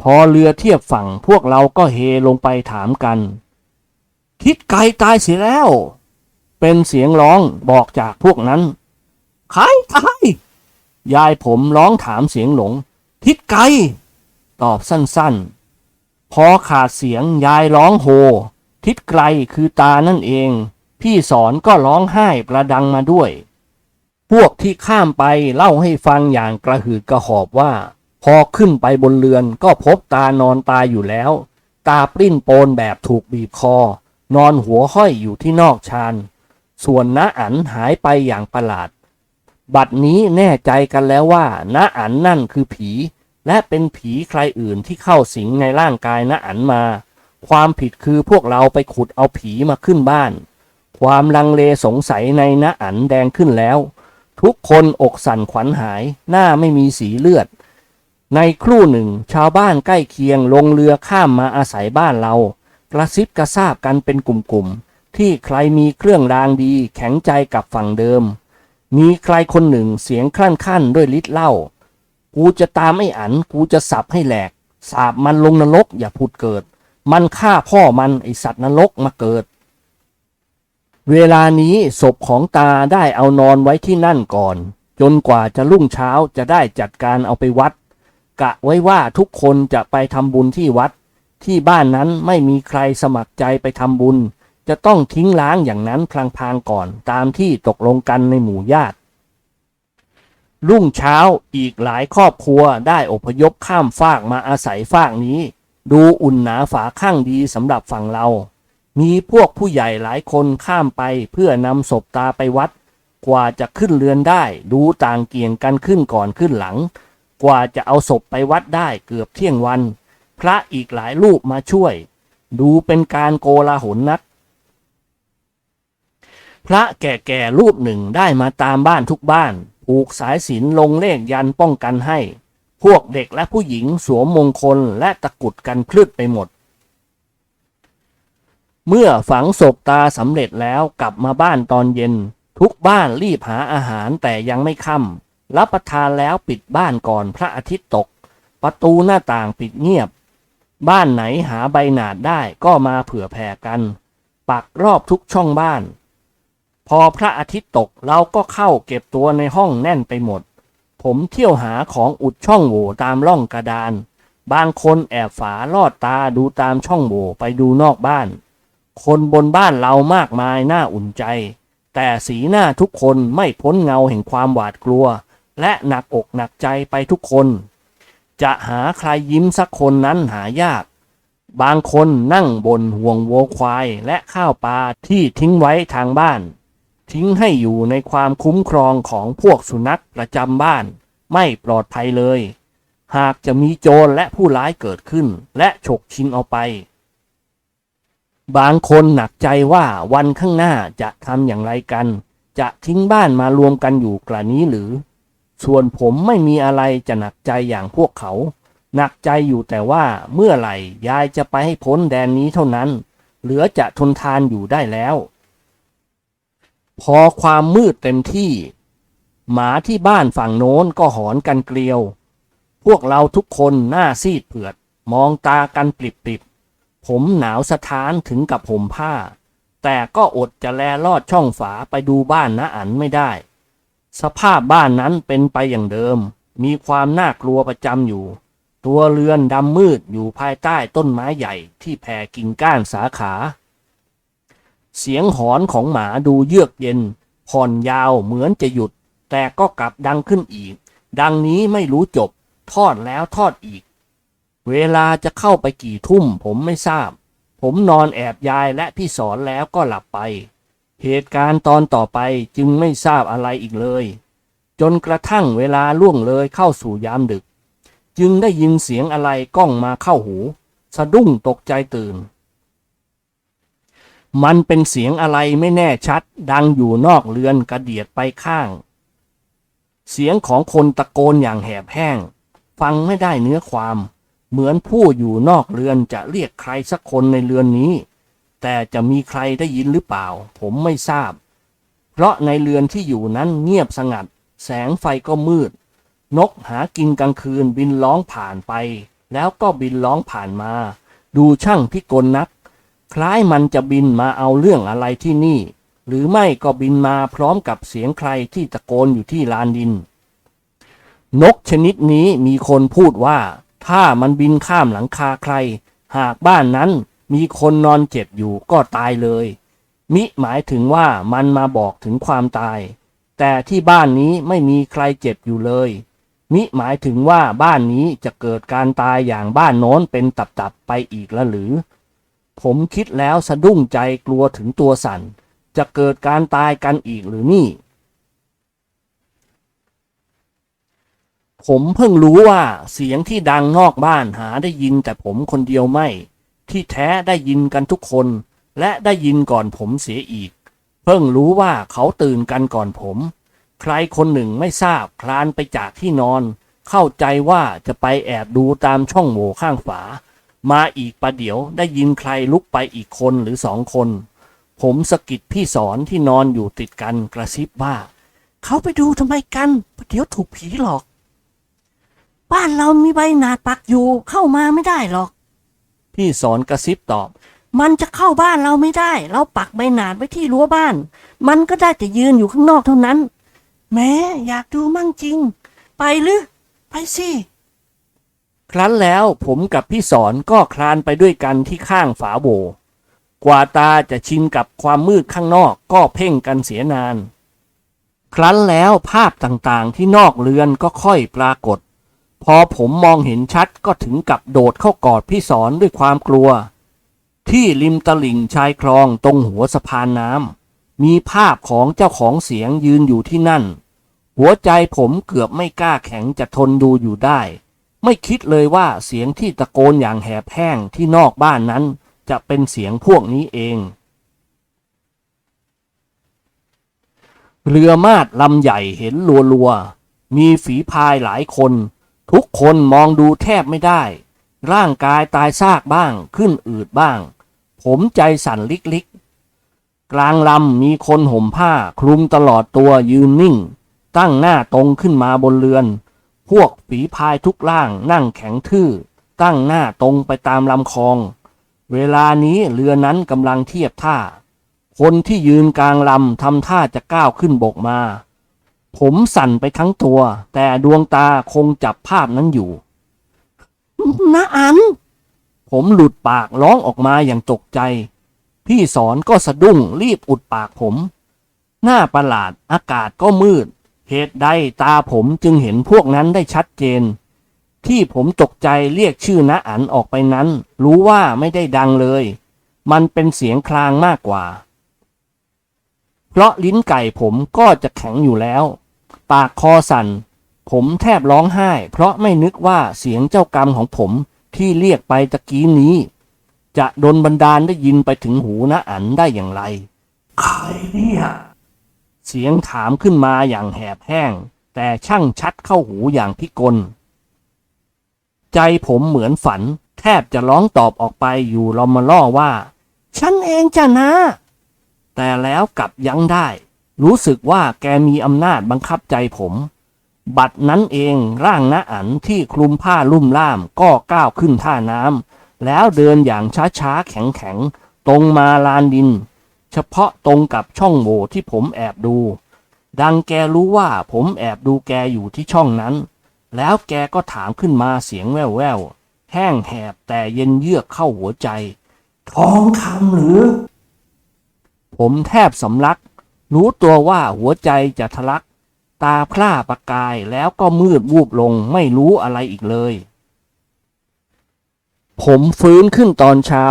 พอเรือเทียบฝั่งพวกเราก็เฮลงไปถามกันทิดไก่ตายเสียแล้วเป็นเสียงร้องบอกจากพวกนั้นใครตายยายผมร้องถามเสียงหลงทิดไก่ตอบสั้นๆ พอขาดเสียงยายร้องโฮทิศไกลคือตานั่นเองพี่สอนก็ร้องไห้ประดังมาด้วยพวกที่ข้ามไปเล่าให้ฟังอย่างกระหืดกระหอบว่าพอขึ้นไปบนเรือนก็พบตานอนตายอยู่แล้วตาปลิ้นโปนแบบถูกบีบคอนอนหัวห้อยอยู่ที่นอกชานส่วนน้าอั๋นหายไปอย่างประหลาดบัดนี้แน่ใจกันแล้วว่าน้าอั๋นนั่นคือผีและเป็นผีใครอื่นที่เข้าสิงในร่างกายน้าอั๋นมาความผิดคือพวกเราไปขุดเอาผีมาขึ้นบ้านความลังเลสงสัยในน้าอั๋นแดงขึ้นแล้วทุกคนอกสั่นขวัญหายหน้าไม่มีสีเลือดในครู่หนึ่งชาวบ้านใกล้เคียงลงเรือข้ามมาอาศัยบ้านเรากระซิบกระซาบกันเป็นกลุ่มๆที่ใครมีเครื่องรางดีแข็งใจกับฝั่งเดิมมีใครคนหนึ่งเสียงครั่นๆด้วยฤทธิ์เหล้ากูจะตามไอ้อั๋นกูจะสับให้แหลกสาบมันลงนรกอย่าผุดเกิดมันฆ่าพ่อมันไอสัตว์นรกมาเกิดเวลานี้ศพของตาได้เอานอนไว้ที่นั่นก่อนจนกว่าจะรุ่งเช้าจะได้จัดการเอาไปวัดกะไว้ว่าทุกคนจะไปทำบุญที่วัดที่บ้านนั้นไม่มีใครสมัครใจไปทำบุญจะต้องทิ้งล้างอย่างนั้นพลางๆก่อนตามที่ตกลงกันในหมู่ญาติรุ่งเช้าอีกหลายครอบครัวได้อพยพข้ามฟากมาอาศัยฟากนี้ดูอุ่นหนาฝาข้างดีสำหรับฝั่งเรามีพวกผู้ใหญ่หลายคนข้ามไปเพื่อนำศพตาไปวัดกว่าจะขึ้นเรือนได้ดูต่างเกี่ยงกันขึ้นก่อนขึ้นหลังกว่าจะเอาศพไปวัดได้เกือบเที่ยงวันพระอีกหลายรูปมาช่วยดูเป็นการโกลาหลนักพระแก่ๆรูปหนึ่งได้มาตามบ้านทุกบ้านผูกสายศีลลงเลขยันป้องกันให้พวกเด็กและผู้หญิงสวมมงคลและตะกุดกันพลืดไปหมดเมื่อฝังศพตาสำเร็จแล้วกลับมาบ้านตอนเย็นทุกบ้านรีบหาอาหารแต่ยังไม่ค่ำรับประทานแล้วปิดบ้านก่อนพระอาทิตย์ตกประตูหน้าต่างปิดเงียบบ้านไหนหาใบหนาดได้ก็มาเผื่อแผ่กันปักรอบทุกช่องบ้านพอพระอาทิตย์ตกเราก็เข้าเก็บตัวในห้องแน่นไปหมดผมเที่ยวหาของอุดช่องโหว่ตามร่องกระดานบางคนแอบฝาลอดตาดูตามช่องโหว่ไปดูนอกบ้านคนบนบ้านเรามากมายน่าอุ่นใจแต่สีหน้าทุกคนไม่พ้นเงาแห่งความหวาดกลัวและหนักอกหนักใจไปทุกคนจะหาใครยิ้มสักคนนั้นหายากบางคนนั่งบนห่วงวัวควายและข้าวปลาที่ทิ้งไว้ทางบ้านทิ้งให้อยู่ในความคุ้มครองของพวกสุนัขประจำบ้านไม่ปลอดภัยเลยหากจะมีโจรและผู้ร้ายเกิดขึ้นและฉกชิงเอาไปบางคนหนักใจว่าวันข้างหน้าจะทำอย่างไรกันจะทิ้งบ้านมารวมกันอยู่กระนี้หรือส่วนผมไม่มีอะไรจะหนักใจอย่างพวกเขาหนักใจอยู่แต่ว่าเมื่อไหร่ยายจะไปให้พ้นแดนนี้เท่านั้นเหลือจะทนทานอยู่ได้แล้วพอความมืดเต็มที่หมาที่บ้านฝั่งโน้นก็หอนกันเกลียวพวกเราทุกคนหน้าซีดเผือดมองตากันปริบๆผมหนาวสะท้านถึงกับห่มผ้าแต่ก็อดจะแลลอดช่องฝาไปดูบ้านน้าอั๋นไม่ได้สภาพบ้านนั้นเป็นไปอย่างเดิมมีความน่ากลัวประจำอยู่ตัวเรือนดำมืดอยู่ภายใต้ต้นไม้ใหญ่ที่แผ่กิ่งก้านสาขาเสียงหอนของหมาดูเยือกเย็นผ่อนยาวเหมือนจะหยุดแต่ก็กลับดังขึ้นอีกดังนี้ไม่รู้จบทอดแล้วทอดอีกเวลาจะเข้าไปกี่ทุ่มผมไม่ทราบผมนอนแอบยายและพี่สอนแล้วก็หลับไปเหตุการณ์ตอนต่อไปจึงไม่ทราบอะไรอีกเลยจนกระทั่งเวลาล่วงเลยเข้าสู่ยามดึกจึงได้ยินเสียงอะไรก้องมาเข้าหูสะดุ้งตกใจตื่นมันเป็นเสียงอะไรไม่แน่ชัดดังอยู่นอกเรือนกระเดียดไปข้างเสียงของคนตะโกนอย่างแหบแห้งฟังไม่ได้เนื้อความเหมือนผู้อยู่นอกเรือนจะเรียกใครสักคนในเรือนนี้แต่จะมีใครได้ยินหรือเปล่าผมไม่ทราบเพราะในเรือนที่อยู่นั้นเงียบสงัดแสงไฟก็มืดนกหากินกลางคืนบินร้องผ่านไปแล้วก็บินร้องผ่านมาดูช่างพิกลนักคล้ายมันจะบินมาเอาเรื่องอะไรที่นี่หรือไม่ก็บินมาพร้อมกับเสียงใครที่ตะโกนอยู่ที่ลานดินนกชนิดนี้มีคนพูดว่าถ้ามันบินข้ามหลังคาใคร หากบ้านนั้นมีคนนอนเจ็บอยู่ก็ตายเลยมิหมายถึงว่ามันมาบอกถึงความตายแต่ที่บ้านนี้ไม่มีใครเจ็บอยู่เลยมิหมายถึงว่าบ้านนี้จะเกิดการตายอย่างบ้านโน้นเป็นตับๆไปอีกแล้วหรือผมคิดแล้วสะดุ้งใจกลัวถึงตัวสั่นจะเกิดการตายกันอีกหรือนี่ผมเพิ่งรู้ว่าเสียงที่ดังนอกบ้านหาได้ยินแต่ผมคนเดียวไม่ที่แท้ได้ยินกันทุกคนและได้ยินก่อนผมเสียอีกเพิ่งรู้ว่าเขาตื่นกันก่อนผมใครคนหนึ่งไม่ทราบคลานไปจากที่นอนเข้าใจว่าจะไปแอบดูตามช่องโหว่ข้างฝามาอีกประเดี๋ยวได้ยินใครลุกไปอีกคนหรือสองคนผมสะกิดพี่สอนที่นอนอยู่ติดกันกระซิบว่าเขาไปดูทำไมกันประเดี๋ยวถูกผีหลอกบ้านเรามีใบหนาดปักอยู่เข้ามาไม่ได้หรอกพี่สอนกระซิบตอบมันจะเข้าบ้านเราไม่ได้เราปักใบหนาดไว้ที่รั้วบ้านมันก็ได้แต่ยืนอยู่ข้างนอกเท่านั้นแม้อยากดูมั่งจริงไปหรือไปสิครั้นแล้วผมกับพี่สอนก็คลานไปด้วยกันที่ข้างฝาโหว่กว่าตาจะชินกับความมืดข้างนอกก็เพ่งกันเสียนานครั้นแล้วภาพต่างๆที่นอกเรือนก็ค่อยปรากฏพอผมมองเห็นชัดก็ถึงกับโดดเข้ากอดพี่สอนด้วยความกลัวที่ริมตลิ่งชายคลองตรงหัวสะพานน้ำมีภาพของเจ้าของเสียงยืนอยู่ที่นั่นหัวใจผมเกือบไม่กล้าแข็งจะทนดูอยู่ได้ไม่คิดเลยว่าเสียงที่ตะโกนอย่างแหบแห้งที่นอกบ้านนั้นจะเป็นเสียงพวกนี้เองเรือมาดลำใหญ่เห็นลัวๆมีฝีพายหลายคนทุกคนมองดูแทบไม่ได้ร่างกายตายซากบ้างขึ้นอืดบ้างผมใจสั่นลิกๆกลางลำมีคนห่มผ้าคลุมตลอดตัวยืนนิ่งตั้งหน้าตรงขึ้นมาบนเรือนพวกฝีพายทุกร่างนั่งแข็งทื่อตั้งหน้าตรงไปตามลำคลองเวลานี้เรือนั้นกำลังเทียบท่าคนที่ยืนกลางลำทำท่าจะก้าวขึ้นบกมาผมสั่นไปทั้งตัวแต่ดวงตาคงจับภาพนั้นอยู่นะอันผมหลุดปากร้องออกมาอย่างตกใจพี่สอนก็สะดุ้งรีบอุดปากผมหน้าประหลาดอากาศก็มืดเหตุใดตาผมจึงเห็นพวกนั้นได้ชัดเจนที่ผมตกใจเรียกชื่อนะอันออกไปนั้นรู้ว่าไม่ได้ดังเลยมันเป็นเสียงคลางมากกว่าเพราะลิ้นไก่ผมก็จะแข็งอยู่แล้วปากคอสั่นผมแทบร้องไห้เพราะไม่นึกว่าเสียงเจ้ากรรมของผมที่เรียกไปตะกี้นี้จะโดนบันดาลได้ยินไปถึงหูนะอันได้อย่างไรใครเนี่ยเสียงถามขึ้นมาอย่างแหบแห้งแต่ช่างชัดเข้าหูอย่างพิกลใจผมเหมือนฝันแทบจะร้องตอบออกไปอยู่ลมล่อว่าฉันเองจ้ะนะแต่แล้วกลับยั้งได้รู้สึกว่าแกมีอำนาจบังคับใจผมบัดนั้นเองร่างณอั๋นที่คลุมผ้าลุ่มล่ามก็ก้าวขึ้นท่าน้ำแล้วเดินอย่างช้าๆแข็งๆตรงมาลานดินเฉพาะตรงกับช่องโหว่ที่ผมแอบดูดังแกรู้ว่าผมแอบดูแกอยู่ที่ช่องนั้นแล้วแกก็ถามขึ้นมาเสียงแว่วๆแห้งแหบแต่เย็นเยือกเข้าหัวใจทองคำหรือผมแทบสำลักรู้ตัวว่าหัวใจจะทะลักตาพร่าประกายแล้วก็มืดวูบลงไม่รู้อะไรอีกเลยผมฟื้นขึ้นตอนเช้า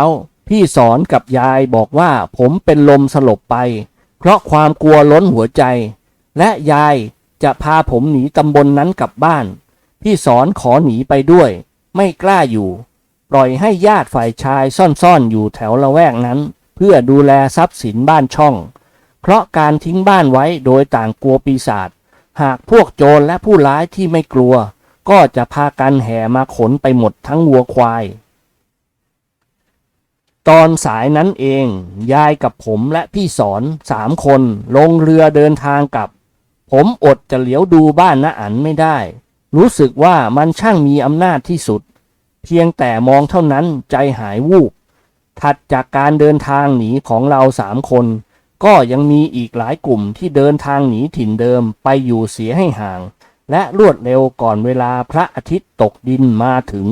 พี่สอนกับยายบอกว่าผมเป็นลมสลบไปเพราะความกลัวล้นหัวใจและยายจะพาผมหนีตำบลนั้นกลับบ้านพี่สอนขอหนีไปด้วยไม่กล้าอยู่ปล่อยให้ญาติฝ่ายชายซ่อนๆอยู่แถวละแวกนั้นเพื่อดูแลทรัพย์สินบ้านช่องเพราะการทิ้งบ้านไว้โดยต่างกลัวปีศาจหากพวกโจรและผู้ร้ายที่ไม่กลัวก็จะพากันแห่มาขนไปหมดทั้งวัวควายตอนสายนั้นเองยายกับผมและพี่สอน3 คนลงเรือเดินทางกลับผมอดจะเหลียวดูบ้านณอั๋นไม่ได้รู้สึกว่ามันช่างมีอำนาจที่สุดเพียงแต่มองเท่านั้นใจหายวูบถัดจากการเดินทางหนีของเรา3 คนก็ยังมีอีกหลายกลุ่มที่เดินทางหนีถิ่นเดิมไปอยู่เสียให้ห่างและรวดเร็วก่อนเวลาพระอาทิตย์ตกดินมาถึง